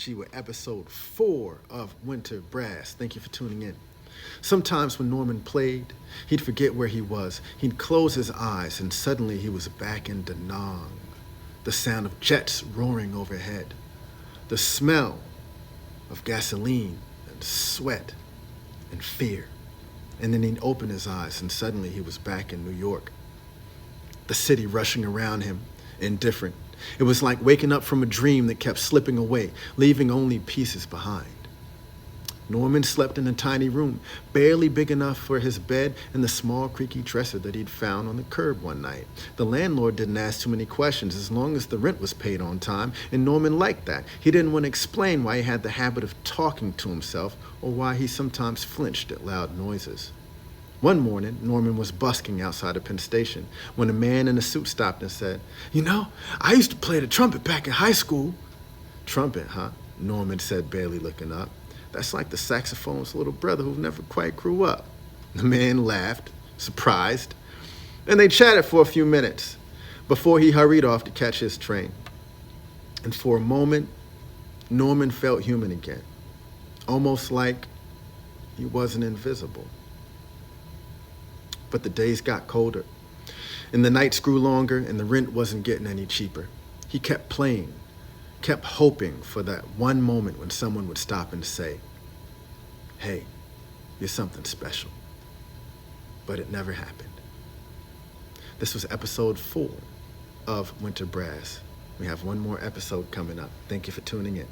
G with episode 4 of Winter Brass. Thank you for tuning in. Sometimes when Norman played, he'd forget where he was. He'd close his eyes and suddenly he was back in Da Nang. The sound of jets roaring overhead. The smell of gasoline and sweat and fear. And then he'd open his eyes and suddenly he was back in New York. The city rushing around him, indifferent. It was like waking up from a dream that kept slipping away, leaving only pieces behind. Norman slept in a tiny room, barely big enough for his bed and the small creaky dresser that he'd found on the curb one night. The landlord didn't ask too many questions as long as the rent was paid on time, and Norman liked that. He didn't want to explain why he had the habit of talking to himself or why he sometimes flinched at loud noises. One morning, Norman was busking outside of Penn Station when a man in a suit stopped and said, "You know, I used to play the trumpet back in high school." "Trumpet, huh?" Norman said, barely looking up. "That's like the saxophone's little brother who never quite grew up." The man laughed, surprised, and they chatted for a few minutes before he hurried off to catch his train. And for a moment, Norman felt human again, almost like he wasn't invisible. But the days got colder, and the nights grew longer, and the rent wasn't getting any cheaper. He kept playing, kept hoping for that one moment when someone would stop and say, "Hey, you're something special." But it never happened. This was episode 4 of Winter Brass. We have one more episode coming up. Thank you for tuning in.